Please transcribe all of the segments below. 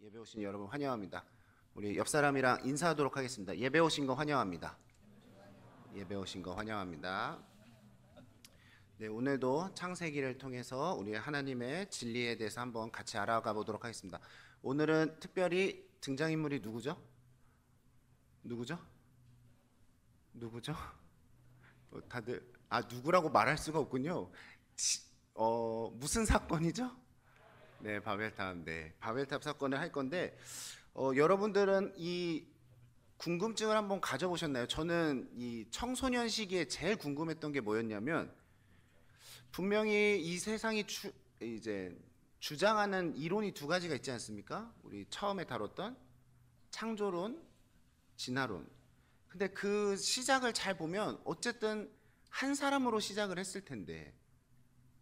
예배 오신 여러분 환영합니다. 우리 옆 사람이랑 인사하도록 하겠습니다. 예배 오신 거 환영합니다. 예배 오신 거 환영합니다. 네, 오늘도 창세기를 통해서 우리 하나님의 진리에 대해서 한번 같이 알아가 보도록 하겠습니다. 오늘은 특별히 등장인물이 누구죠? 다들 누구라고 말할 수가 없군요. 무슨 사건이죠? 네, 바벨탑. 네, 바벨탑 사건을 할 건데 여러분들은 이 궁금증을 한번 가져보셨나요? 저는 이 청소년 시기에 제일 궁금했던 게 뭐였냐면, 분명히 이 세상이 이제 주장하는 이론이 두 가지가 있지 않습니까? 우리 처음에 다뤘던 창조론, 진화론. 근데 그 시작을 잘 보면 어쨌든 한 사람으로 시작을 했을 텐데,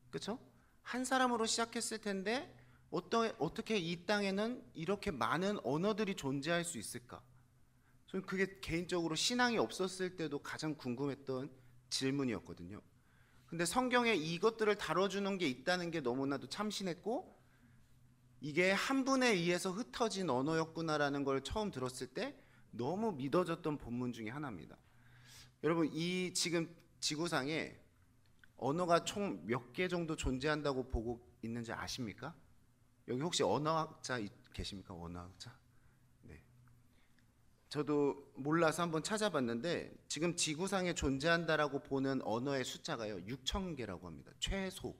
그렇죠? 한 사람으로 시작했을 텐데 어떻게 이 땅에는 이렇게 많은 언어들이 존재할 수 있을까? 저는 그게 개인적으로 신앙이 없었을 때도 가장 궁금했던 질문이었거든요. 근데 성경에 이것들을 다뤄주는 게 있다는 게 너무나도 참신했고, 이게 한 분에 의해서 흩어진 언어였구나라는 걸 처음 들었을 때 너무 믿어졌던 본문 중에 하나입니다. 여러분, 이 지금 지구상에 언어가 총 몇 개 정도 존재한다고 보고 있는지 아십니까? 여기 혹시 언어학자 계십니까? 언어학자? 네. 저도 몰라서 한번 찾아봤는데 지금 지구상에 존재한다라고 보는 언어의 숫자가요 6,000개라고 합니다. 최소.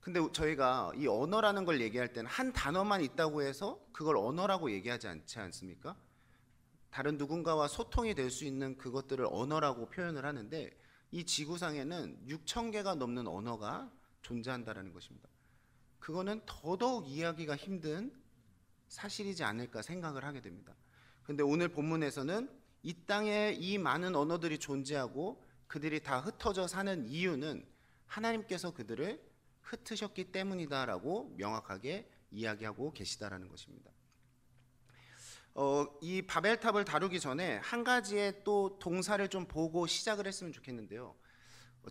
근데 저희가 이 언어라는 걸 얘기할 때는 한 단어만 있다고 해서 그걸 언어라고 얘기하지 않지 않습니까? 다른 누군가와 소통이 될 수 있는 그것들을 언어라고 표현을 하는데, 이 지구상에는 6,000개가 넘는 언어가 존재한다라는 것입니다. 그거는 더더욱 이해하기가 힘든 사실이지 않을까 생각을 하게 됩니다. 근데 오늘 본문에서는 이 땅에 이 많은 언어들이 존재하고 그들이 다 흩어져 사는 이유는 하나님께서 그들을 흩으셨기 때문이다라고 명확하게 이야기하고 계시다라는 것입니다. 이 바벨탑을 다루기 전에 한 가지의 또 동사를 좀 보고 시작을 했으면 좋겠는데요.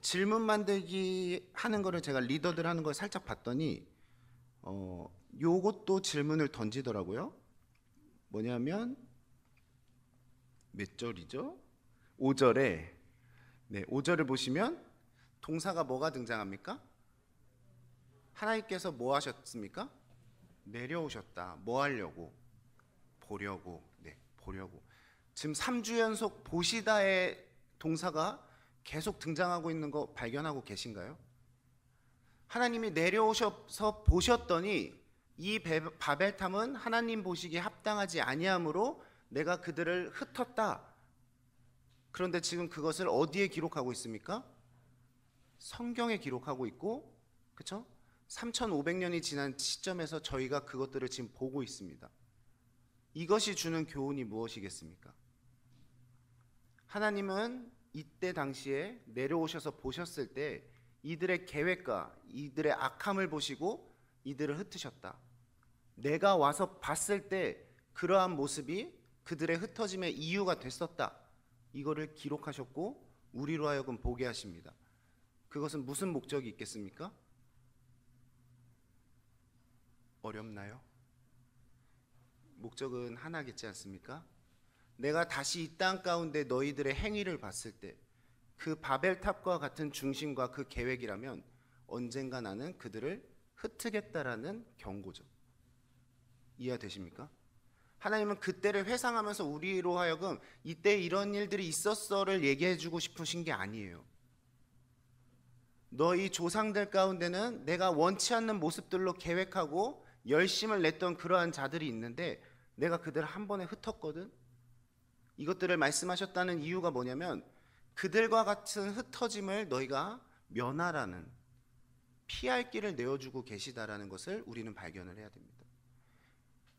질문 만들기 하는 거를 제가 리더들 하는 걸 살짝 봤더니 요것도 질문을 던지더라고요. 뭐냐면 몇 절이죠? 5절에, 네, 5절을 보시면 동사가 뭐가 등장합니까? 하나님께서 뭐 하셨습니까? 내려오셨다. 뭐 하려고? 보려고. 네, 보려고. 지금 3주 연속 보시다의 동사가 계속 등장하고 있는 거 발견하고 계신가요? 하나님이 내려오셔서 보셨더니 이 바벨탑은 하나님 보시기에 합당하지 아니하므로 내가 그들을 흩었다. 그런데 지금 그것을 어디에 기록하고 있습니까? 성경에 기록하고 있고, 그렇죠? 3,500년이 지난 시점에서 저희가 그것들을 지금 보고 있습니다. 이것이 주는 교훈이 무엇이겠습니까? 하나님은 이때 당시에 내려오셔서 보셨을 때 이들의 계획과 이들의 악함을 보시고 이들을 흩으셨다. 내가 와서 봤을 때 그러한 모습이 그들의 흩어짐의 이유가 됐었다. 이거를 기록하셨고 우리로 하여금 보게 하십니다. 그것은 무슨 목적이 있겠습니까? 어렵나요? 목적은 하나겠지 않습니까? 내가 다시 이 땅 가운데 너희들의 행위를 봤을 때 그 바벨탑과 같은 중심과 그 계획이라면 언젠가 나는 그들을 흩으겠다라는 경고죠. 이해되십니까? 하나님은 그때를 회상하면서 우리로 하여금 이때 이런 일들이 있었어를 얘기해주고 싶으신 게 아니에요. 너희 조상들 가운데는 내가 원치 않는 모습들로 계획하고 열심을 냈던 그러한 자들이 있는데 내가 그들을 한 번에 흩었거든. 이것들을 말씀하셨다는 이유가 뭐냐면 그들과 같은 흩어짐을 너희가 면하라는, 피할 길을 내어주고 계시다라는 것을 우리는 발견을 해야 됩니다.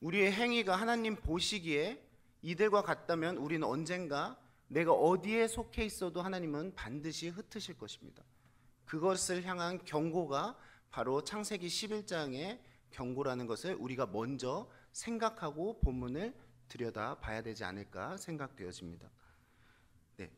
우리의 행위가 하나님 보시기에 이들과 같다면 우리는 언젠가 내가 어디에 속해 있어도 하나님은 반드시 흩으실 것입니다. 그것을 향한 경고가 바로 창세기 11장의 경고라는 것을 우리가 먼저 생각하고 본문을 들여다봐야 되지 않을까 생각되어집니다. 네.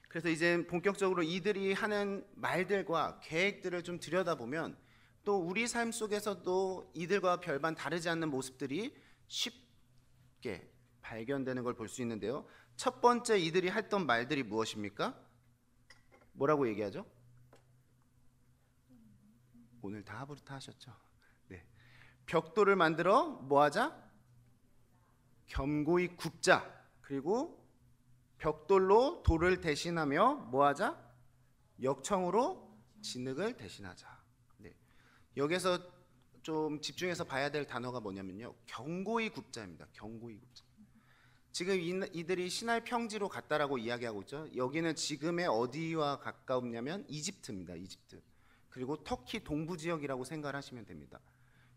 그래서 이제 본격적으로 이들이 하는 말들과 계획들을 좀 들여다보면 또 우리 삶 속에서도 이들과 별반 다르지 않는 모습들이 쉽게 발견되는 걸 볼 수 있는데요. 첫 번째 이들이 했던 말들이 무엇입니까? 뭐라고 얘기하죠? 오늘 다 하부르타 하셨죠? 네. 벽돌을 만들어 뭐하자? 견고히 굽자. 그리고 벽돌로 돌을 대신하며 뭐하자? 역청으로 진흙을 대신하자. 네. 여기서 좀 집중해서 봐야 될 단어가 뭐냐면요, 견고히 굽자입니다. 견고히 굽자. 지금 이들이 시나이 평지로 갔다라고 이야기하고 있죠. 여기는 지금의 어디와 가까우냐면 이집트입니다. 이집트. 그리고 터키 동부 지역이라고 생각을 하시면 됩니다.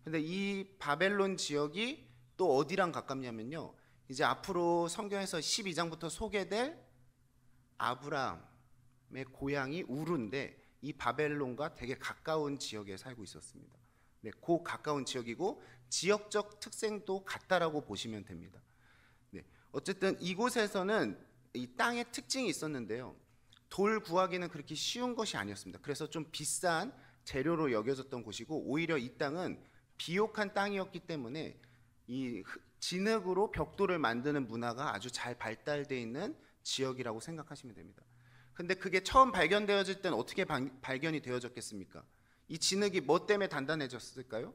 근데 이 바벨론 지역이 또 어디랑 가깝냐면요, 이제 앞으로 성경에서 12장부터 소개될 아브라함의 고향이 우르인데 이 바벨론과 되게 가까운 지역에 살고 있었습니다. 네, 그 가까운 지역이고 지역적 특성도 같다라고 보시면 됩니다. 네, 어쨌든 이곳에서는 이 땅의 특징이 있었는데요, 돌 구하기는 그렇게 쉬운 것이 아니었습니다. 그래서 좀 비싼 재료로 여겨졌던 곳이고, 오히려 이 땅은 비옥한 땅이었기 때문에 이 진흙으로 벽돌을 만드는 문화가 아주 잘 발달되어 있는 지역이라고 생각하시면 됩니다. 근데 그게 처음 발견되어질 때는 어떻게 발견이 되어졌겠습니까? 이 진흙이 뭐 때문에 단단해졌을까요?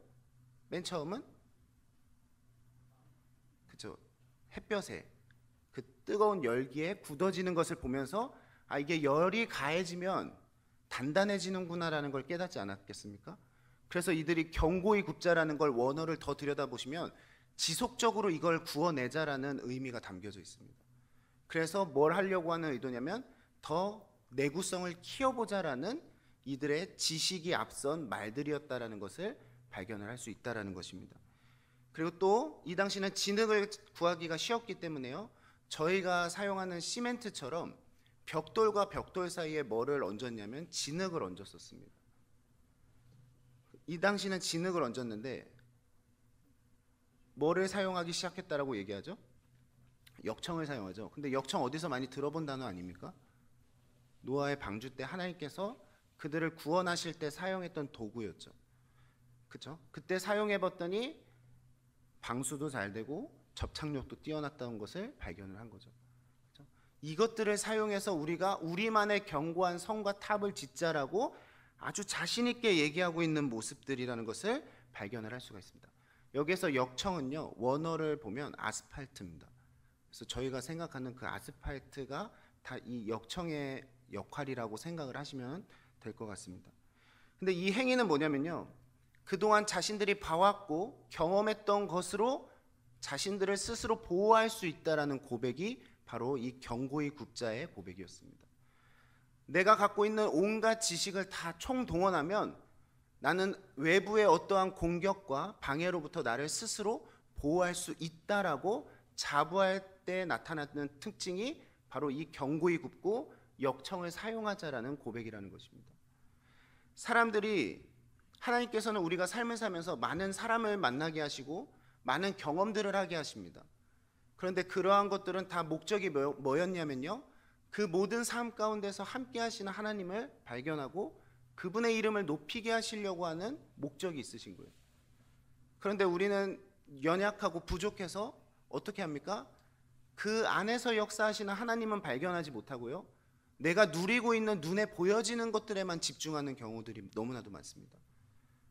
맨 처음은 그죠, 햇볕에 그 뜨거운 열기에 굳어지는 것을 보면서 아, 이게 열이 가해지면 단단해지는구나라는 걸 깨닫지 않았겠습니까? 그래서 이들이 견고히 굽자라는 걸 원어를 더 들여다보시면 지속적으로 이걸 구워내자라는 의미가 담겨져 있습니다. 그래서 뭘 하려고 하는 의도냐면 더 내구성을 키워보자라는 이들의 지식이 앞선 말들이었다라는 것을 발견을 할 수 있다라는 것입니다. 그리고 또 이 당시는 진흙을 구하기가 쉬웠기 때문에요, 저희가 사용하는 시멘트처럼 벽돌과 벽돌 사이에 뭐를 얹었냐면 진흙을 얹었었습니다. 이 당시는 진흙을 얹었는데 뭐를 사용하기 시작했다라고 얘기하죠? 역청을 사용하죠. 근데 역청 어디서 많이 들어본 단어 아닙니까? 노아의 방주 때 하나님께서 그들을 구원하실 때 사용했던 도구였죠. 그렇죠? 그때 사용해 봤더니 방수도 잘 되고 접착력도 뛰어났다는 것을 발견을 한 거죠. 그렇죠? 이것들을 사용해서 우리가 우리만의 견고한 성과 탑을 짓자라고 아주 자신 있게 얘기하고 있는 모습들이라는 것을 발견을 할 수가 있습니다. 여기서 역청은요, 원어를 보면 아스팔트입니다. 그래서 저희가 생각하는 그 아스팔트가 다 이 역청의 역할이라고 생각을 하시면 될 것 같습니다. 근데 이 행위는 뭐냐면요, 그동안 자신들이 봐왔고 경험했던 것으로 자신들을 스스로 보호할 수 있다라는 고백이 바로 이 견고히 굽자의 고백이었습니다. 내가 갖고 있는 온갖 지식을 다 총동원하면 나는 외부의 어떠한 공격과 방해로부터 나를 스스로 보호할 수 있다라고 자부할 때 나타나는 특징이 바로 이 견고히 굽고 역청을 사용하자라는 고백이라는 것입니다. 사람들이, 하나님께서는 우리가 삶을 살면서 많은 사람을 만나게 하시고 많은 경험들을 하게 하십니다. 그런데 그러한 것들은 다 목적이 뭐였냐면요, 그 모든 삶 가운데서 함께 하시는 하나님을 발견하고 그분의 이름을 높이게 하시려고 하는 목적이 있으신 거예요. 그런데 우리는 연약하고 부족해서 어떻게 합니까? 그 안에서 역사하시는 하나님은 발견하지 못하고요, 내가 누리고 있는 눈에 보여지는 것들에만 집중하는 경우들이 너무나도 많습니다.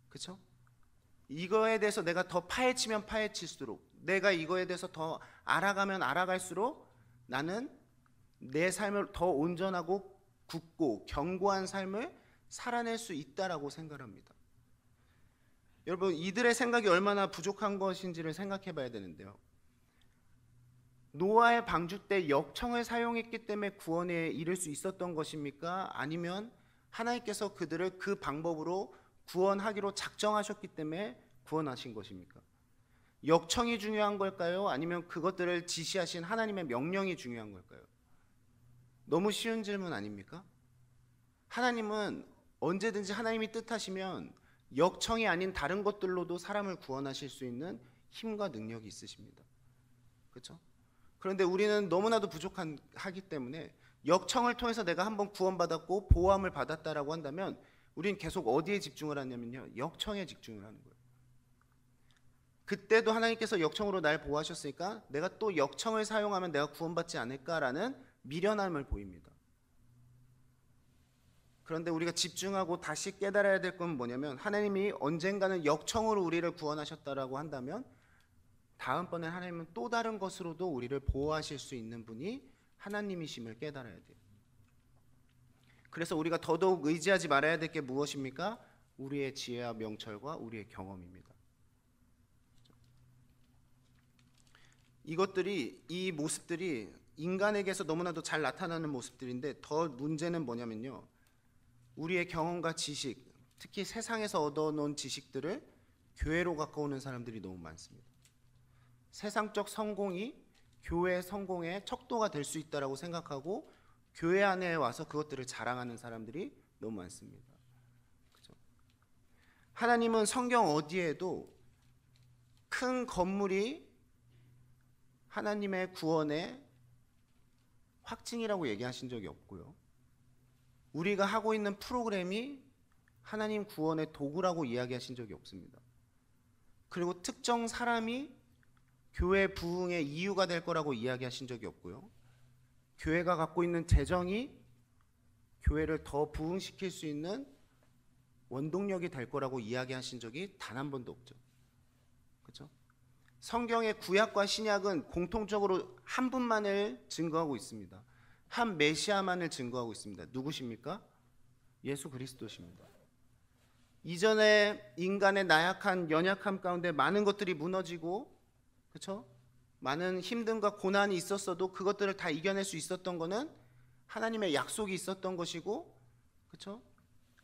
그렇죠? 이거에 대해서 내가 더 파헤치면 파헤칠수록, 내가 이거에 대해서 더 알아가면 알아갈수록 나는 내 삶을 더 온전하고 굳고 견고한 삶을 살아낼 수 있다라고 생각합니다. 여러분, 이들의 생각이 얼마나 부족한 것인지를 생각해 봐야 되는데요, 노아의 방주 때 역청을 사용했기 때문에 구원에 이를 수 있었던 것입니까? 아니면 하나님께서 그들을 그 방법으로 구원하기로 작정하셨기 때문에 구원하신 것입니까? 역청이 중요한 걸까요? 아니면 그것들을 지시하신 하나님의 명령이 중요한 걸까요? 너무 쉬운 질문 아닙니까? 하나님은 언제든지 하나님이 뜻하시면 역청이 아닌 다른 것들로도 사람을 구원하실 수 있는 힘과 능력이 있으십니다. 그렇죠? 그런데 우리는 너무나도 부족하기 때문에 역청을 통해서 내가 한번 구원받았고 보호함을 받았다라고 한다면 우린 계속 어디에 집중을 하냐면요, 역청에 집중을 하는 거예요. 그때도 하나님께서 역청으로 날 보호하셨으니까 내가 또 역청을 사용하면 내가 구원받지 않을까라는 미련함을 보입니다. 그런데 우리가 집중하고 다시 깨달아야 될 건 뭐냐면, 하나님이 언젠가는 역청으로 우리를 구원하셨다라고 한다면 다음번에 하나님은 또 다른 것으로도 우리를 보호하실 수 있는 분이 하나님이심을 깨달아야 돼요. 그래서 우리가 더더욱 의지하지 말아야 될 게 무엇입니까? 우리의 지혜와 명철과 우리의 경험입니다. 이 모습들이 인간에게서 너무나도 잘 나타나는 모습들인데, 더 문제는 뭐냐면요, 우리의 경험과 지식, 특히 세상에서 얻어놓은 지식들을 교회로 갖고 오는 사람들이 너무 많습니다. 세상적 성공이 교회의 성공의 척도가 될 수 있다고 생각하고 교회 안에 와서 그것들을 자랑하는 사람들이 너무 많습니다. 그렇죠? 하나님은 성경 어디에도 큰 건물이 하나님의 구원의 확증이라고 얘기하신 적이 없고요, 우리가 하고 있는 프로그램이 하나님 구원의 도구라고 이야기하신 적이 없습니다. 그리고 특정 사람이 교회 부흥의 이유가 될 거라고 이야기하신 적이 없고요, 교회가 갖고 있는 재정이 교회를 더 부흥시킬 수 있는 원동력이 될 거라고 이야기하신 적이 단 한 번도 없죠. 그렇죠? 성경의 구약과 신약은 공통적으로 한 분만을 증거하고 있습니다. 한 메시아만을 증거하고 있습니다. 누구십니까? 예수 그리스도십니다. 이전에 인간의 나약한 연약함 가운데 많은 것들이 무너지고, 그렇죠? 많은 힘듦과 고난이 있었어도 그것들을 다 이겨낼 수 있었던 것은 하나님의 약속이 있었던 것이고, 그렇죠?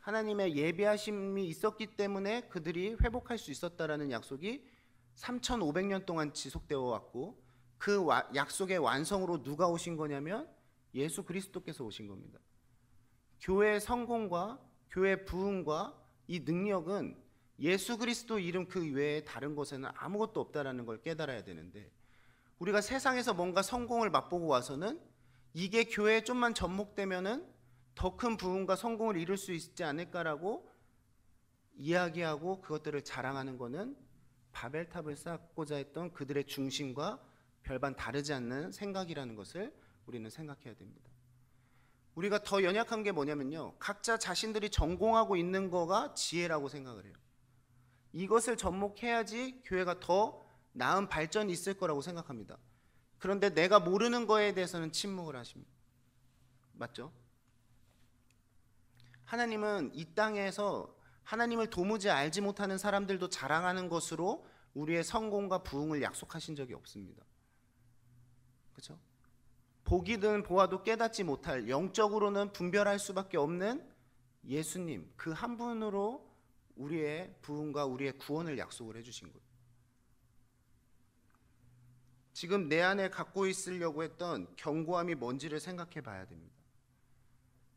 하나님의 예비하심이 있었기 때문에 그들이 회복할 수 있었다라는 약속이 3,500년 동안 지속되어 왔고, 그 약속의 완성으로 누가 오신 거냐면 예수 그리스도께서 오신 겁니다. 교회의 성공과 교회의 부흥과 이 능력은 예수 그리스도 이름 그 외에 다른 곳에는 아무것도 없다라는 걸 깨달아야 되는데, 우리가 세상에서 뭔가 성공을 맛보고 와서는 이게 교회에 좀만 접목되면은 더 큰 부흥과 성공을 이룰 수 있지 않을까라고 이야기하고 그것들을 자랑하는 것은 바벨탑을 쌓고자 했던 그들의 중심과 별반 다르지 않는 생각이라는 것을 우리는 생각해야 됩니다. 우리가 더 연약한 게 뭐냐면요, 각자 자신들이 전공하고 있는 거가 지혜라고 생각을 해요. 이것을 접목해야지 교회가 더 나은 발전이 있을 거라고 생각합니다. 그런데 내가 모르는 거에 대해서는 침묵을 하십니다. 맞죠? 하나님은 이 땅에서 하나님을 도무지 알지 못하는 사람들도 자랑하는 것으로 우리의 성공과 부흥을 약속하신 적이 없습니다. 그렇죠? 보기든 보아도 깨닫지 못할, 영적으로는 분별할 수밖에 없는 예수님, 그 한 분으로 우리의 부흥과 우리의 구원을 약속을 해주신 거예요. 지금 내 안에 갖고 있으려고 했던 견고함이 뭔지를 생각해 봐야 됩니다.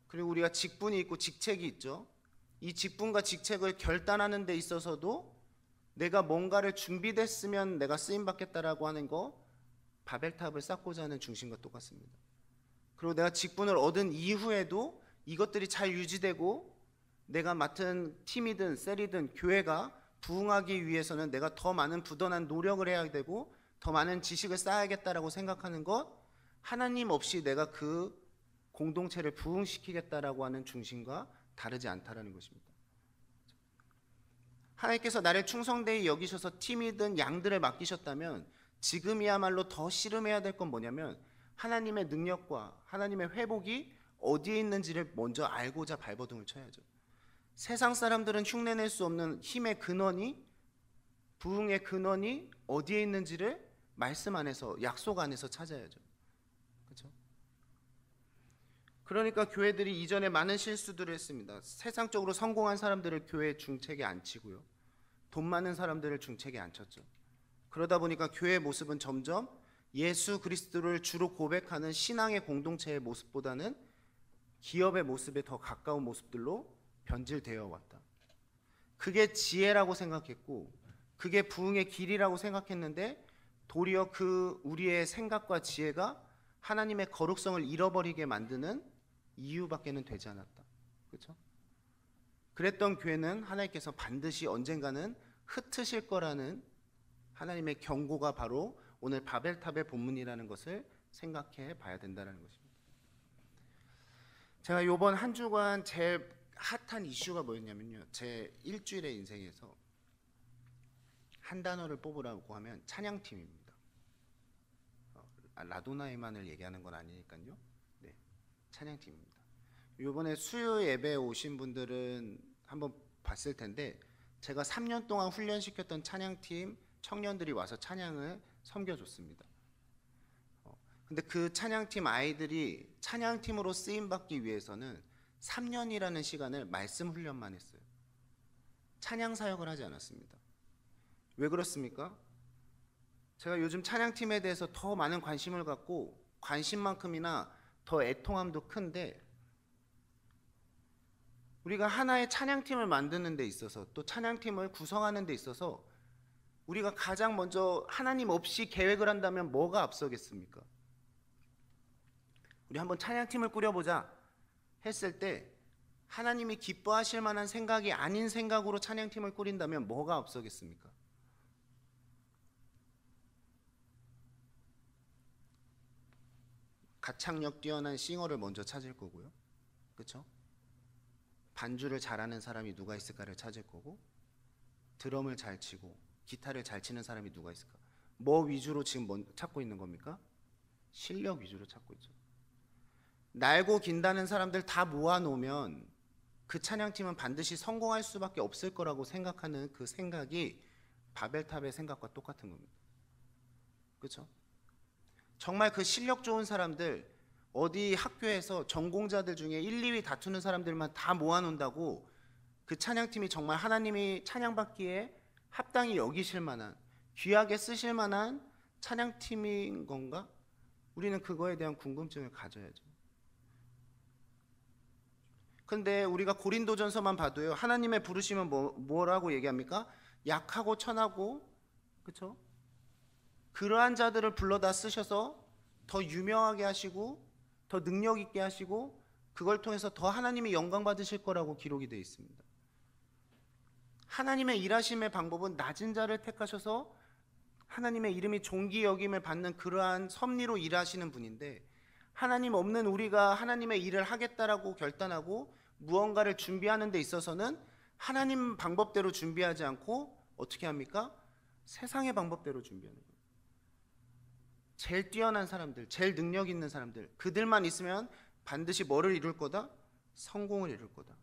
그리고 우리가 직분이 있고 직책이 있죠. 이 직분과 직책을 결단하는 데 있어서도 내가 뭔가를 준비됐으면 내가 쓰임받겠다라고 하는 거, 바벨탑을 쌓고자 하는 중심과 똑같습니다. 그리고 내가 직분을 얻은 이후에도 이것들이 잘 유지되고 내가 맡은 팀이든 셀이든 교회가 부흥하기 위해서는 내가 더 많은 부단한 노력을 해야 되고 더 많은 지식을 쌓아야겠다라고 생각하는 것, 하나님 없이 내가 그 공동체를 부흥시키겠다라고 하는 중심과 다르지 않다라는 것입니다. 하나님께서 나를 충성되이 여기셔서 팀이든 양들을 맡기셨다면 지금이야말로 더 씨름해야 될 건 뭐냐면 하나님의 능력과 하나님의 회복이 어디에 있는지를 먼저 알고자 발버둥을 쳐야죠. 세상 사람들은 흉내낼 수 없는 힘의 근원이, 부흥의 근원이 어디에 있는지를 말씀 안에서, 약속 안에서 찾아야죠. 그렇죠? 그러니까 교회들이 이전에 많은 실수들을 했습니다. 세상적으로 성공한 사람들을 교회 중책에 앉히고요, 돈 많은 사람들을 중책에 앉혔죠. 그러다 보니까 교회의 모습은 점점 예수 그리스도를 주로 고백하는 신앙의 공동체의 모습보다는 기업의 모습에 더 가까운 모습들로 변질되어 왔다. 그게 지혜라고 생각했고 그게 부흥의 길이라고 생각했는데 도리어 그 우리의 생각과 지혜가 하나님의 거룩성을 잃어버리게 만드는 이유밖에는 되지 않았다. 그렇죠? 그랬던 교회는 하나님께서 반드시 언젠가는 흩으실 거라는 하나님의 경고가 바로 오늘 바벨탑의 본문이라는 것을 생각해 봐야 된다는 것입니다. 제가 이번 한 주간 제일 핫한 이슈가 뭐였냐면요, 제 일주일의 인생에서 한 단어를 뽑으라고 하면 찬양팀입니다. 라도나이만을 얘기하는 건 아니니까요. 네, 찬양팀입니다. 이번에 수요 예배에 오신 분들은 한번 봤을 텐데, 제가 3년 동안 훈련시켰던 찬양팀 청년들이 와서 찬양을 섬겨줬습니다. 근데 그 찬양팀 아이들이 찬양팀으로 쓰임받기 위해서는 3년이라는 시간을 말씀 훈련만 했어요. 찬양 사역을 하지 않았습니다. 왜 그렇습니까? 제가 요즘 찬양팀에 대해서 더 많은 관심을 갖고 관심만큼이나 더 애통함도 큰데, 우리가 하나의 찬양팀을 만드는 데 있어서 또 찬양팀을 구성하는 데 있어서 우리가 가장 먼저 하나님 없이 계획을 한다면 뭐가 앞서겠습니까? 우리 한번 찬양팀을 꾸려보자 했을 때 하나님이 기뻐하실 만한 생각이 아닌 생각으로 찬양팀을 꾸린다면 뭐가 앞서겠습니까? 가창력 뛰어난 싱어를 먼저 찾을 거고요, 그렇죠? 반주를 잘하는 사람이 누가 있을까를 찾을 거고, 드럼을 잘 치고 기타를 잘 치는 사람이 누가 있을까? 뭐 위주로 지금 찾고 있는 겁니까? 실력 위주로 찾고 있죠. 날고 긴다는 사람들 다 모아놓으면 그 찬양팀은 반드시 성공할 수밖에 없을 거라고 생각하는 그 생각이 바벨탑의 생각과 똑같은 겁니다. 그렇죠? 정말 그 실력 좋은 사람들, 어디 학교에서 전공자들 중에 1, 2위 다투는 사람들만 다 모아놓는다고 그 찬양팀이 정말 하나님이 찬양받기에 합당히 여기실 만한, 귀하게 쓰실 만한 찬양팀인 건가? 우리는 그거에 대한 궁금증을 가져야죠. 근데 우리가 고린도전서만 봐도요, 하나님의 부르심은 뭐라고 얘기합니까? 약하고 천하고, 그렇죠? 그러한 자들을 불러다 쓰셔서 더 유명하게 하시고 더 능력 있게 하시고 그걸 통해서 더 하나님이 영광 받으실 거라고 기록이 되어 있습니다. 하나님의 일하심의 방법은 낮은 자를 택하셔서 하나님의 이름이 존귀 여김을 받는 그러한 섭리로 일하시는 분인데, 하나님 없는 우리가 하나님의 일을 하겠다라고 결단하고 무언가를 준비하는 데 있어서는 하나님 방법대로 준비하지 않고 어떻게 합니까? 세상의 방법대로 준비하는 거예요. 제일 뛰어난 사람들, 제일 능력 있는 사람들, 그들만 있으면 반드시 뭐를 이룰 거다? 성공을 이룰 거다.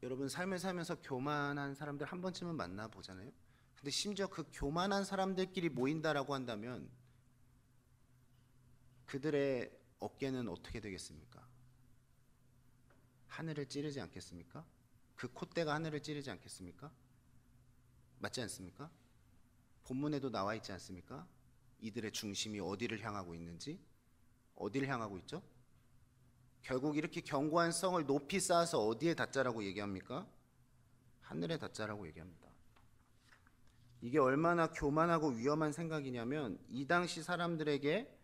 여러분 삶을 살면서 교만한 사람들 한 번쯤은 만나보잖아요. 근데 심지어 그 교만한 사람들끼리 모인다라고 한다면 그들의 어깨는 어떻게 되겠습니까? 하늘을 찌르지 않겠습니까? 그 콧대가 하늘을 찌르지 않겠습니까? 맞지 않습니까? 본문에도 나와 있지 않습니까? 이들의 중심이 어디를 향하고 있는지, 어디를 향하고 있죠? 결국 이렇게 견고한 성을 높이 쌓아서 어디에 닿자라고 얘기합니까? 하늘에 닿자라고 얘기합니다. 이게 얼마나 교만하고 위험한 생각이냐면, 이 당시 사람들에게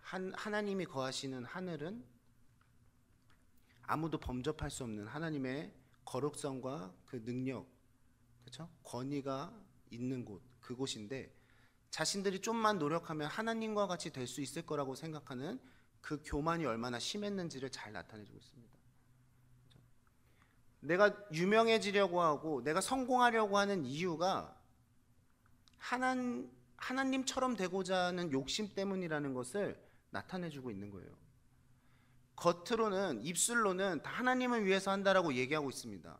하나님이 거하시는 하늘은 아무도 범접할 수 없는 하나님의 거룩성과 그 능력, 그렇죠? 권위가 있는 곳, 그곳인데 자신들이 좀만 노력하면 하나님과 같이 될 수 있을 거라고 생각하는 그 교만이 얼마나 심했는지를 잘 나타내주고 있습니다. 내가 유명해지려고 하고 내가 성공하려고 하는 이유가 하나님처럼 되고자 하는 욕심 때문이라는 것을 나타내주고 있는 거예요. 겉으로는, 입술로는 다 하나님을 위해서 한다라고 얘기하고 있습니다.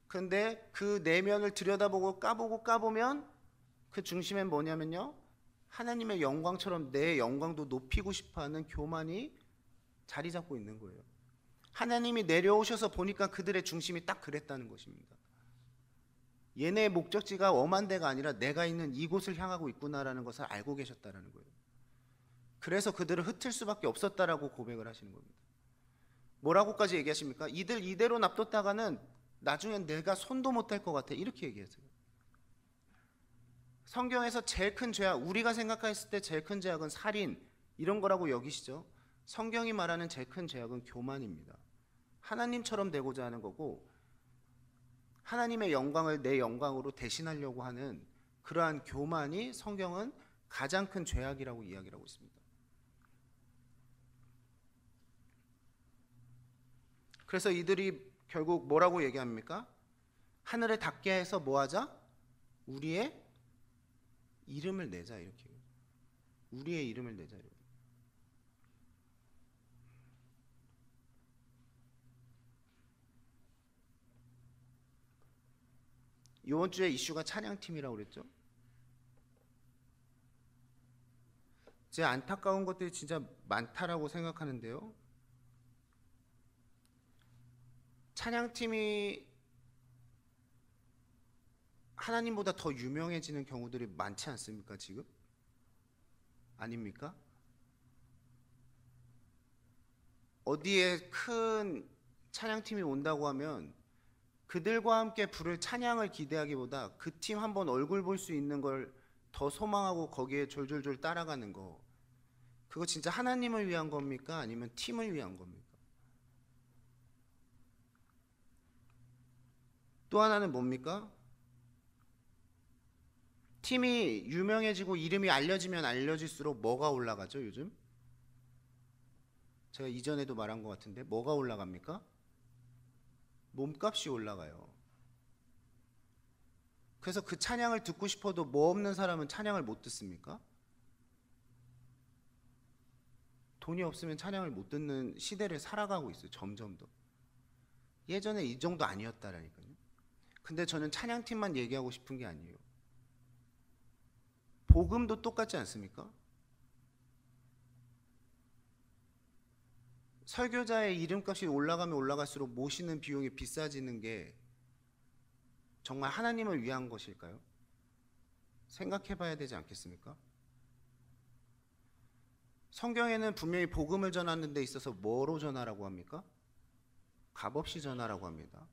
그런데 그 내면을 들여다보고 까보면 그 중심엔 뭐냐면요, 하나님의 영광처럼 내 영광도 높이고 싶어하는 교만이 자리 잡고 있는 거예요. 하나님이 내려오셔서 보니까 그들의 중심이 딱 그랬다는 것입니다. 얘네의 목적지가 엄한 데가 아니라 내가 있는 이곳을 향하고 있구나라는 것을 알고 계셨다라는 거예요. 그래서 그들을 흩을 수밖에 없었다라고 고백을 하시는 겁니다. 뭐라고까지 얘기하십니까? 이들 이대로 놔뒀다가는 나중엔 내가 손도 못 댈 것 같아, 이렇게 얘기하세요. 성경에서 제일 큰 죄악, 우리가 생각했을 때 제일 큰 죄악은 살인, 이런 거라고 여기시죠. 성경이 말하는 제일 큰 죄악은 교만입니다. 하나님처럼 되고자 하는 거고 하나님의 영광을 내 영광으로 대신하려고 하는 그러한 교만이 성경은 가장 큰 죄악이라고 이야기를 하고 있습니다. 그래서 이들이 결국 뭐라고 얘기합니까? 하늘에 닿게 해서 뭐 하자? 우리의 이름을 내자, 이렇게. 우리의 이름을 내자. 이렇게. 이번 주에 이슈가 찬양팀이라고 그랬죠? 제 안타까운 것들이 진짜 많다라고 생각하는데요. 찬양팀이 하나님보다 더 유명해지는 경우들이 많지 않습니까, 지금? 아닙니까? 어디에 큰 찬양팀이 온다고 하면 그들과 함께 부를 찬양을 기대하기보다 그 팀 한번 얼굴 볼 수 있는 걸 더 소망하고 거기에 졸졸졸 따라가는 거, 그거 진짜 하나님을 위한 겁니까? 아니면 팀을 위한 겁니까? 또 하나는 뭡니까? 팀이 유명해지고 이름이 알려지면 알려질수록 뭐가 올라가죠, 요즘? 제가 이전에도 말한 것 같은데 뭐가 올라갑니까? 몸값이 올라가요. 그래서 그 찬양을 듣고 싶어도 뭐 없는 사람은 찬양을 못 듣습니까? 돈이 없으면 찬양을 못 듣는 시대를 살아가고 있어요. 점점 더. 예전에 이 정도 아니었다라니까요. 근데 저는 찬양팀만 얘기하고 싶은 게 아니에요. 복음도 똑같지 않습니까? 설교자의 이름값이 올라가면 올라갈수록 모시는 비용이 비싸지는 게 정말 하나님을 위한 것일까요? 생각해 봐야 되지 않겠습니까? 성경에는 분명히 복음을 전하는 데 있어서 뭐로 전하라고 합니까? 값없이 전하라고 합니다.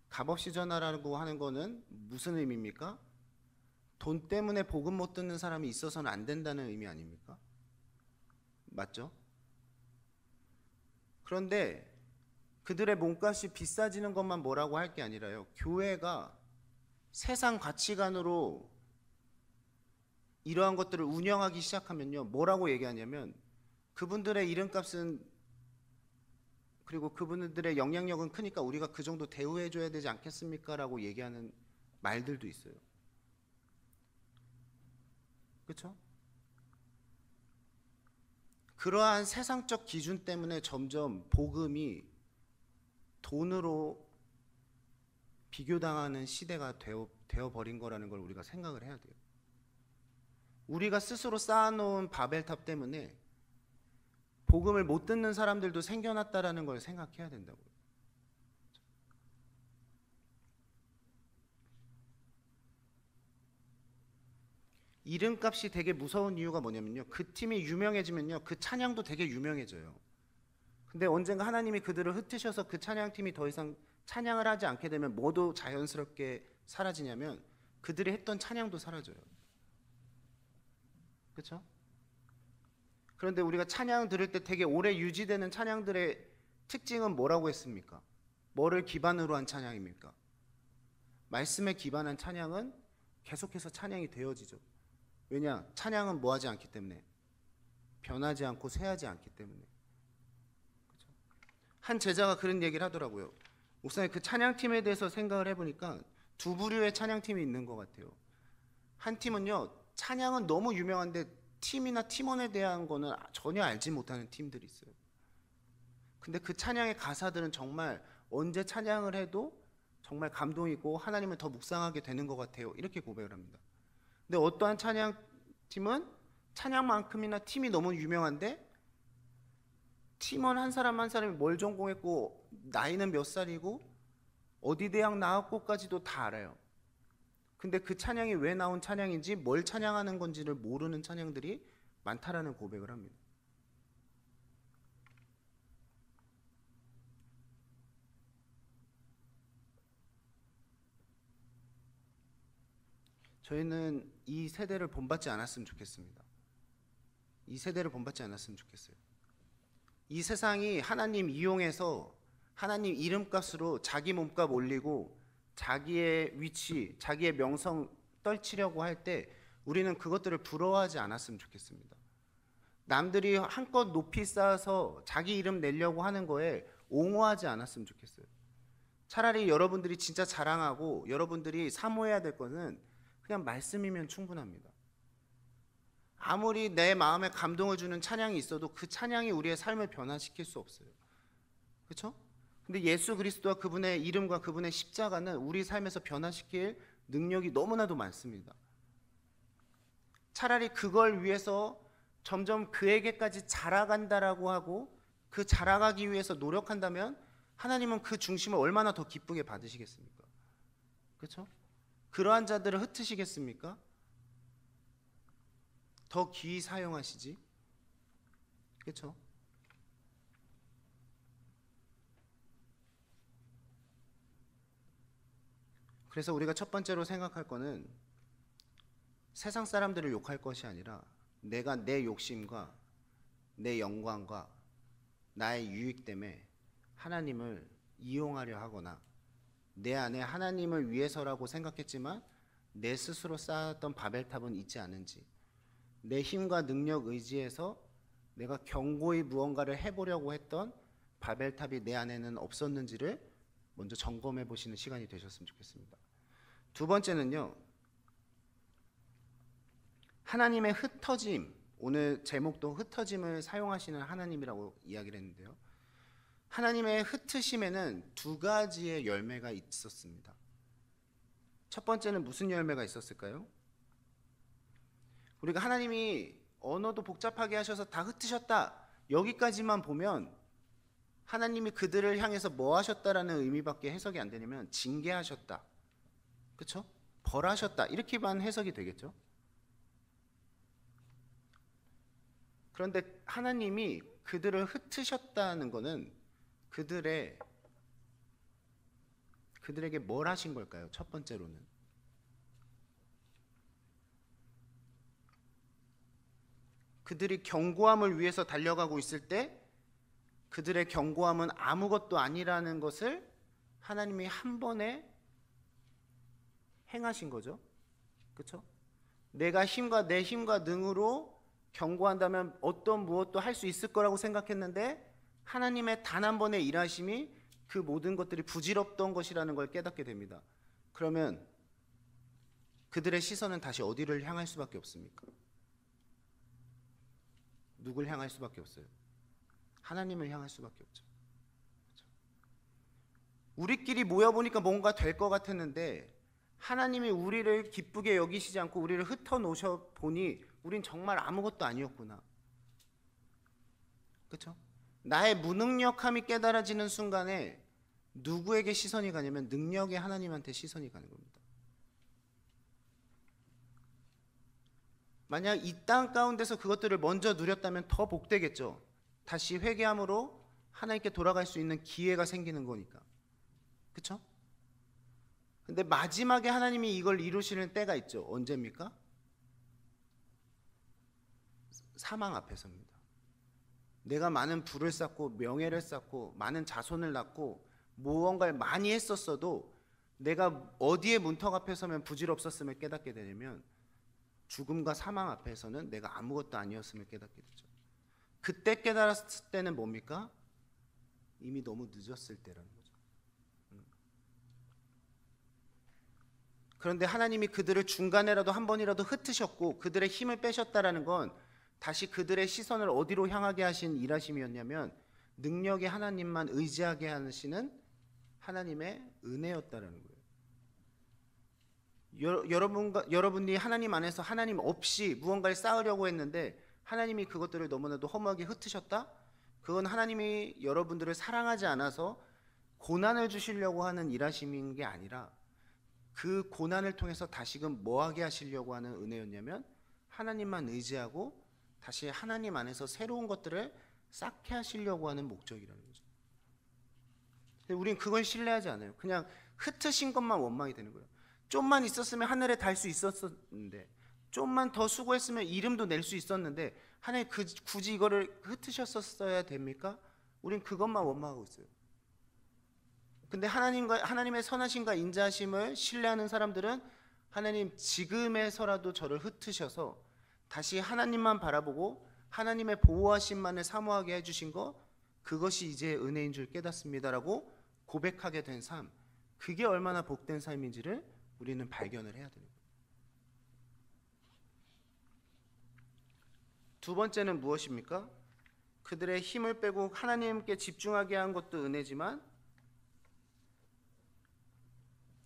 값없이 전하라고 하는 거는 무슨 의미입니까? 돈 때문에 복음 못 듣는 사람이 있어서는 안 된다는 의미 아닙니까? 맞죠? 그런데 그들의 몸값이 비싸지는 것만 뭐라고 할 게 아니라요. 교회가 세상 가치관으로 이러한 것들을 운영하기 시작하면요. 뭐라고 얘기하냐면 그분들의 이름값은 그리고 그분들의 영향력은 크니까 우리가 그 정도 대우해줘야 되지 않겠습니까? 라고 얘기하는 말들도 있어요. 그렇죠? 그러한 세상적 기준 때문에 점점 복음이 돈으로 비교당하는 시대가 되어버린 거라는 걸 우리가 생각을 해야 돼요. 우리가 스스로 쌓아놓은 바벨탑 때문에 복음을 못 듣는 사람들도 생겨났다라는 걸 생각해야 된다고요. 이름값이 되게 무서운 이유가 뭐냐면요. 그 팀이 유명해지면요. 그 찬양도 되게 유명해져요. 근데 언젠가 하나님이 그들을 흩으셔서 그 찬양팀이 더 이상 찬양을 하지 않게 되면 뭐도 자연스럽게 사라지냐면 그들이 했던 찬양도 사라져요. 그렇죠? 그런데 우리가 찬양 들을 때 되게 오래 유지되는 찬양들의 특징은 뭐라고 했습니까? 뭐를 기반으로 한 찬양입니까? 말씀에 기반한 찬양은 계속해서 찬양이 되어지죠. 왜냐? 찬양은 뭐하지 않기 때문에, 변하지 않고 쇠하지 않기 때문에. 그렇죠? 한 제자가 그런 얘기를 하더라고요. 목사님, 그 찬양팀에 대해서 생각을 해보니까 두 부류의 찬양팀이 있는 것 같아요. 한 팀은요, 찬양은 너무 유명한데 팀이나 팀원에 대한 거는 전혀 알지 못하는 팀들이 있어요. 근데 그 찬양의 가사들은 정말 언제 찬양을 해도 정말 감동이 있고 하나님을 더 묵상하게 되는 것 같아요. 이렇게 고백을 합니다. 근데 어떠한 찬양팀은 찬양만큼이나 팀이 너무 유명한데 팀원 한 사람 한 사람이 뭘 전공했고 나이는 몇 살이고 어디 대학 나왔고까지도 다 알아요. 근데 그 찬양이 왜 나온 찬양인지 뭘 찬양하는 건지를 모르는 찬양들이 많다라는 고백을 합니다. 저희는 이 세대를 본받지 않았으면 좋겠습니다. 이 세대를 본받지 않았으면 좋겠어요. 이 세상이 하나님 이용해서 하나님 이름값으로 자기 몸값 올리고 자기의 위치, 자기의 명성 떨치려고 할 때 우리는 그것들을 부러워하지 않았으면 좋겠습니다. 남들이 한껏 높이 쌓아서 자기 이름 내려고 하는 거에 옹호하지 않았으면 좋겠어요. 차라리 여러분들이 진짜 자랑하고 여러분들이 사모해야 될 것은 그냥 말씀이면 충분합니다. 아무리 내 마음에 감동을 주는 찬양이 있어도 그 찬양이 우리의 삶을 변화시킬 수 없어요. 그렇죠? 근데 예수 그리스도와 그분의 이름과 그분의 십자가는 우리 삶에서 변화시킬 능력이 너무나도 많습니다. 차라리 그걸 위해서 점점 그에게까지 자라간다라고 하고 그 자라가기 위해서 노력한다면 하나님은 그 중심을 얼마나 더 기쁘게 받으시겠습니까? 그렇죠? 그러한 자들을 흩으시겠습니까? 더 귀히 사용하시지. 그렇죠? 그래서 우리가 첫 번째로 생각할 거는 세상 사람들을 욕할 것이 아니라 내가 내 욕심과 내 영광과 나의 유익 때문에 하나님을 이용하려 하거나 내 안에 하나님을 위해서라고 생각했지만 내 스스로 쌓았던 바벨탑은 있지 않은지, 내 힘과 능력 의지에서 내가 견고히 무언가를 해보려고 했던 바벨탑이 내 안에는 없었는지를 먼저 점검해 보시는 시간이 되셨으면 좋겠습니다. 두 번째는요, 하나님의 흩어짐, 오늘 제목도 흩어짐을 사용하시는 하나님이라고 이야기를 했는데요, 하나님의 흩으심에는 두 가지의 열매가 있었습니다. 첫 번째는 무슨 열매가 있었을까요? 우리가 하나님이 언어도 복잡하게 하셔서 다 흩으셨다, 여기까지만 보면 하나님이 그들을 향해서 뭐 하셨다라는 의미밖에 해석이 안 되냐면 징계하셨다, 그렇죠? 벌하셨다, 이렇게만 해석이 되겠죠. 그런데 하나님이 그들을 흩으셨다는 것은 그들에게 뭘 하신 걸까요? 첫 번째로는 그들이 견고함을 위해서 달려가고 있을 때 그들의 견고함은 아무것도 아니라는 것을 하나님이 한 번에 행하신 거죠. 그렇죠? 내가 내 힘과 능으로 견고한다면 어떤 무엇도 할 수 있을 거라고 생각했는데 하나님의 단 한 번의 일하심이 그 모든 것들이 부질없던 것이라는 걸 깨닫게 됩니다. 그러면 그들의 시선은 다시 어디를 향할 수밖에 없습니까? 누굴 향할 수밖에 없어요? 하나님을 향할 수밖에 없죠. 그렇죠? 우리끼리 모여보니까 뭔가 될 것 같았는데 하나님이 우리를 기쁘게 여기시지 않고 우리를 흩어놓으셔 보니 우린 정말 아무것도 아니었구나. 그렇죠? 나의 무능력함이 깨달아지는 순간에 누구에게 시선이 가냐면 능력의 하나님한테 시선이 가는 겁니다. 만약 이 땅 가운데서 그것들을 먼저 누렸다면 더 복되겠죠. 다시 회개함으로 하나님께 돌아갈 수 있는 기회가 생기는 거니까. 그렇죠? 근데 마지막에 하나님이 이걸 이루시는 때가 있죠. 언제입니까? 사망 앞에서입니다. 내가 많은 부를 쌓고 명예를 쌓고 많은 자손을 낳고 무언가를 많이 했었어도 내가 어디에 문턱 앞에 서면 부질없었음을 깨닫게 되냐면 죽음과 사망 앞에서는 내가 아무것도 아니었음을 깨닫게 되죠. 그때 깨달았을 때는 뭡니까? 이미 너무 늦었을 때라는 거죠. 그런데 하나님이 그들을 중간에라도 한 번이라도 흩으셨고 그들의 힘을 빼셨다라는 건 다시 그들의 시선을 어디로 향하게 하신 일하심이었냐면 능력의 하나님만 의지하게 하시는 하나님의 은혜였다라는 거예요. 여러분이 하나님 안에서 하나님 없이 무언가를 쌓으려고 했는데 하나님이 그것들을 너무나도 허무하게 흩으셨다? 그건 하나님이 여러분들을 사랑하지 않아서 고난을 주시려고 하는 일하심인 게 아니라 그 고난을 통해서 다시금 뭐하게 하시려고 하는 은혜였냐면 하나님만 의지하고 다시 하나님 안에서 새로운 것들을 쌓게 하시려고 하는 목적이라는 거죠. 우린 그걸 신뢰하지 않아요. 그냥 흩으신 것만 원망이 되는 거예요. 좀만 있었으면 하늘에 달 수 있었는데 좀만 더 수고했으면 이름도 낼 수 있었는데 하나님 굳이 이거를 흩으셨었어야 됩니까? 우린 그것만 원망하고 있어요. 근데 하나님의 선하심과 인자하심을 신뢰하는 사람들은 하나님 지금에서라도 저를 흩으셔서 다시 하나님만 바라보고 하나님의 보호하심만을 사모하게 해주신 거, 그것이 이제 은혜인 줄 깨닫습니다라고 고백하게 된 삶, 그게 얼마나 복된 삶인지를 우리는 발견을 해야 되는 거예요. 두 번째는 무엇입니까? 그들의 힘을 빼고 하나님께 집중하게 한 것도 은혜지만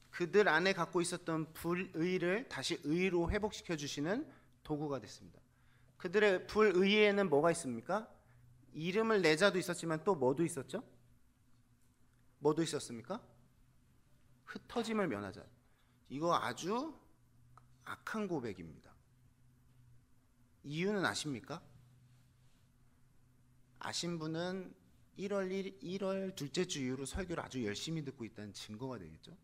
그들 안에 갖고 있었던 불의를 다시 의로 회복시켜 주시는 도구가 됐습니다. 그들의 불의에는 뭐가 있습니까? 이름을 내자도 있었지만 또 뭐도 있었죠? 뭐도 있었습니까? 흩어짐을 면하자. 이거 아주 악한 고백입니다. 이유는 아십니까? 아신 분은 1월 둘째 주 이후로 설교를 아주 열심히 듣고 있다는 증거가 되겠죠?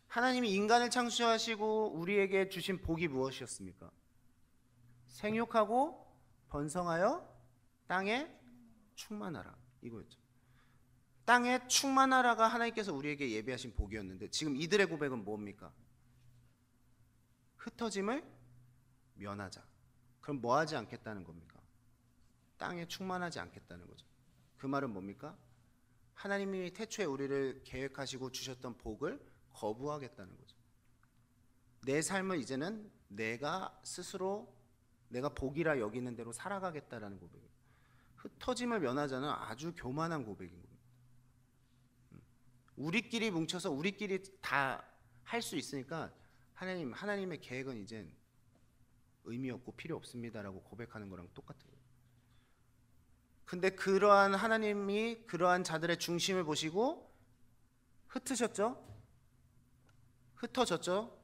하나님이 인간을 창조하시고 우리에게 주신 복이 무엇이었습니까? 생육하고 번성하여 땅에 충만하라, 이거였죠. 땅에 충만하라가 하나님께서 우리에게 예비하신 복이었는데 지금 이들의 고백은 뭡니까? 흩어짐을 면하자. 그럼 뭐 하지 않겠다는 겁니까? 땅에 충만하지 않겠다는 거죠. 그 말은 뭡니까? 하나님이 태초에 우리를 계획하시고 주셨던 복을 거부하겠다는 거죠. 내 삶을 이제는 내가 스스로 내가 복이라 여기는 대로 살아가겠다라는 고백이에요. 흩어짐을 면하자는 아주 교만한 고백인 겁니다. 우리끼리 뭉쳐서 우리끼리 다 할 수 있으니까 하나님의 계획은 이젠 의미 없고 필요 없습니다라고 고백하는 거랑 똑같아요. 근데 그러한 하나님이 그러한 자들의 중심을 보시고 흩으셨죠? 흩어졌죠?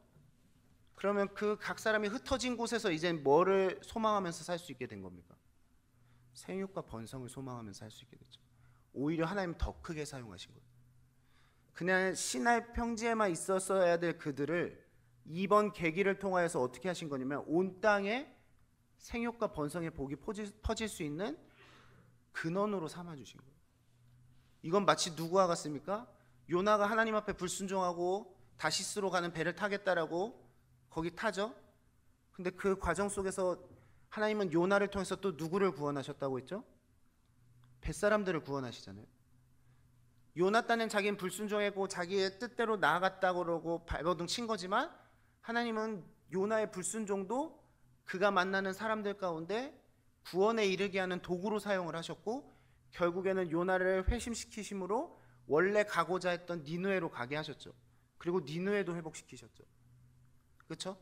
그러면 그 각 사람이 흩어진 곳에서 이제 뭐를 소망하면서 살 수 있게 된 겁니까? 생육과 번성을 소망하면서 살 수 있게 됐죠. 오히려 하나님 더 크게 사용하신 거예요. 그냥 시나이 평지에만 있었어야 될 그들을 이번 계기를 통하여서 어떻게 하신 거냐면 온 땅에 생육과 번성의 복이 퍼질 수 있는 근원으로 삼아주신 거예요. 이건 마치 누구와 같습니까? 요나가 하나님 앞에 불순종하고 다시스로 가는 배를 타겠다라고 거기 타죠. 근데 그 과정 속에서 하나님은 요나를 통해서 또 누구를 구원하셨다고 했죠? 뱃사람들을 구원하시잖아요. 요나 딴엔 자기는 불순종했고 자기의 뜻대로 나아갔다고 그러고 발버둥 친 거지만 하나님은 요나의 불순종도 그가 만나는 사람들 가운데 구원에 이르게 하는 도구로 사용을 하셨고 결국에는 요나를 회심시키심으로 원래 가고자 했던 니느웨로 가게 하셨죠. 그리고 니느웨도 회복시키셨죠. 그렇죠?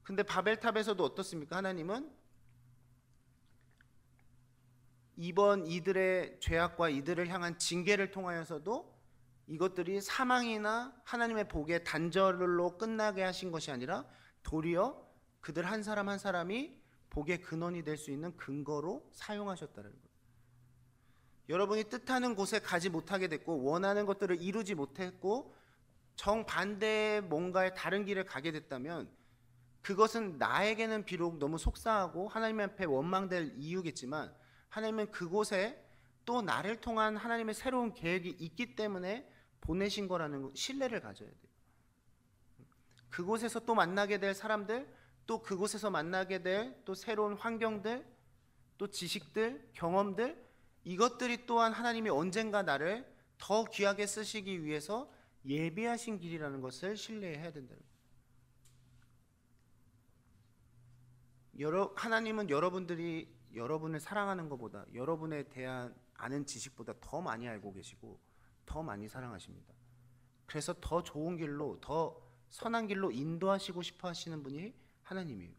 근데 바벨탑에서도 어떻습니까? 하나님은 이번 이들의 죄악과 이들을 향한 징계를 통하여서도 이것들이 사망이나 하나님의 복의 단절로 끝나게 하신 것이 아니라 도리어 그들 한 사람 한 사람이 복의 근원이 될 수 있는 근거로 사용하셨다는 거예요. 여러분이 뜻하는 곳에 가지 못하게 됐고 원하는 것들을 이루지 못했고 정반대의 뭔가의 다른 길을 가게 됐다면 그것은 나에게는 비록 너무 속상하고 하나님 앞에 원망될 이유겠지만 하나님은 그곳에 또 나를 통한 하나님의 새로운 계획이 있기 때문에 보내신 거라는 신뢰를 가져야 돼요. 그곳에서 또 만나게 될 사람들, 또 그곳에서 만나게 될 또 새로운 환경들, 또 지식들, 경험들, 이것들이 또한 하나님이 언젠가 나를 더 귀하게 쓰시기 위해서 예비하신 길이라는 것을 신뢰해야 된다는 거예요. 하나님은 여러분을 사랑하는 것보다 여러분에 대한 아는 지식보다 더 많이 알고 계시고 더 많이 사랑하십니다. 그래서 더 좋은 길로, 더 선한 길로 인도하시고 싶어 하시는 분이 하나님이에요.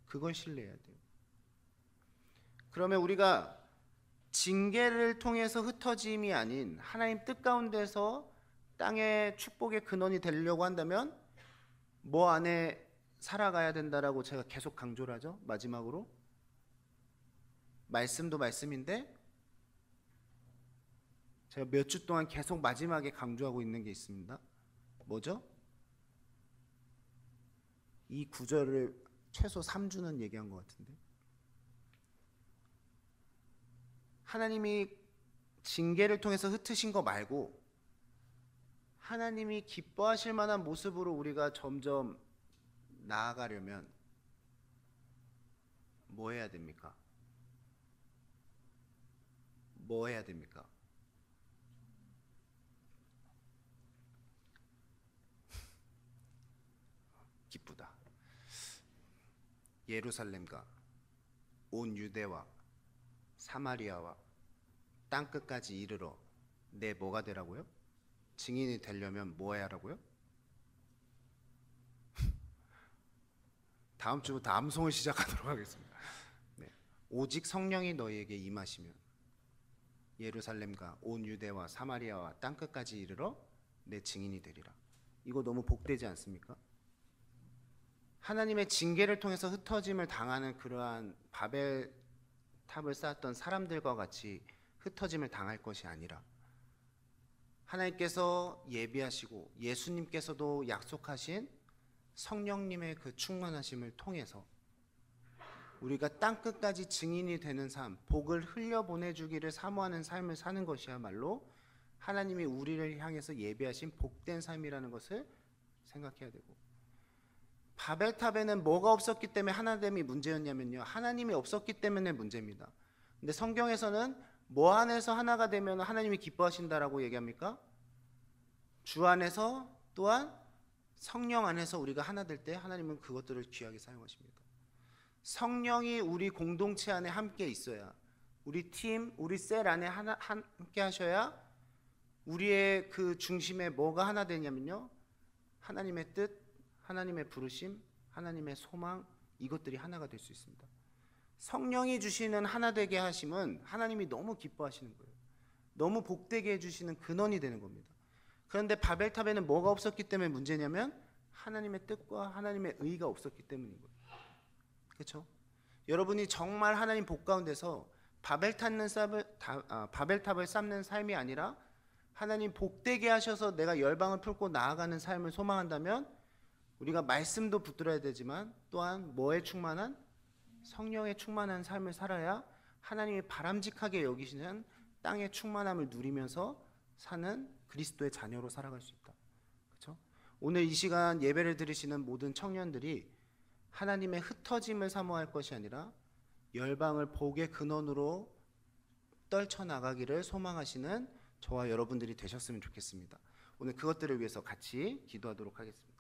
그걸 신뢰해야 돼요. 그러면 우리가 징계를 통해서 흩어짐이 아닌 하나님 뜻 가운데서 땅의 축복의 근원이 되려고 한다면 뭐 안에 살아가야 된다라고 제가 계속 강조를 하죠. 마지막으로 말씀도 말씀인데 제가 몇 주 동안 계속 마지막에 강조하고 있는 게 있습니다. 뭐죠? 이 구절을 최소 3주는 얘기한 것 같은데. 하나님이 징계를 통해서 흩으신 거 말고 하나님이 기뻐하실 만한 모습으로 우리가 점점 나아가려면 뭐 해야 됩니까? 뭐 해야 됩니까? 기쁘다. 예루살렘과 온 유대와 사마리아와 땅 끝까지 이르러 내 뭐가 되라고요? 증인이 되려면 뭐 해야 하라고요? 다음 주부터 암송을 시작하도록 하겠습니다. 네. 오직 성령이 너희에게 임하시면 예루살렘과 온 유대와 사마리아와 땅 끝까지 이르러 내 증인이 되리라. 이거 너무 복되지 않습니까? 하나님의 징계를 통해서 흩어짐을 당하는 그러한 바벨탑을 쌓았던 사람들과 같이 흩어짐을 당할 것이 아니라 하나님께서 예비하시고 예수님께서도 약속하신 성령님의 그 충만하심을 통해서 우리가 땅끝까지 증인이 되는 삶, 복을 흘려보내주기를 사모하는 삶을 사는 것이야말로 하나님이 우리를 향해서 예비하신 복된 삶이라는 것을 생각해야 되고, 바벨탑에는 뭐가 없었기 때문에 하나됨이 문제였냐면요, 하나님이 없었기 때문에 문제입니다. 근데 성경에서는 뭐 안에서 하나가 되면 하나님이 기뻐하신다라고 얘기합니까? 주 안에서, 또한 성령 안에서 우리가 하나 될 때 하나님은 그것들을 귀하게 사용하십니다. 성령이 우리 공동체 안에 함께 있어야, 우리 팀, 우리 셀 안에 함께 하셔야 우리의 그 중심에 뭐가 하나 되냐면요, 하나님의 뜻, 하나님의 부르심, 하나님의 소망, 이것들이 하나가 될 수 있습니다. 성령이 주시는 하나 되게 하심은 하나님이 너무 기뻐하시는 거예요. 너무 복되게 해주시는 근원이 되는 겁니다. 그런데 바벨탑에는 뭐가 없었기 때문에 문제냐면 하나님의 뜻과 하나님의 의가 없었기 때문인 거예요. 그렇죠? 여러분이 정말 하나님 복 가운데서 바벨탑을 쌓는 삶이 아니라 하나님 복되게 하셔서 내가 열방을 풀고 나아가는 삶을 소망한다면 우리가 말씀도 붙들어야 되지만 또한 뭐에 충만한? 성령에 충만한 삶을 살아야 하나님이 바람직하게 여기시는 땅의 충만함을 누리면서 사는 그리스도의 자녀로 살아갈 수 있다. 그렇죠? 오늘 이 시간 예배를 드리시는 모든 청년들이 하나님의 흩어짐을 사모할 것이 아니라 열방을 복의 근원으로 떨쳐나가기를 소망하시는 저와 여러분들이 되셨으면 좋겠습니다. 오늘 그것들을 위해서 같이 기도하도록 하겠습니다.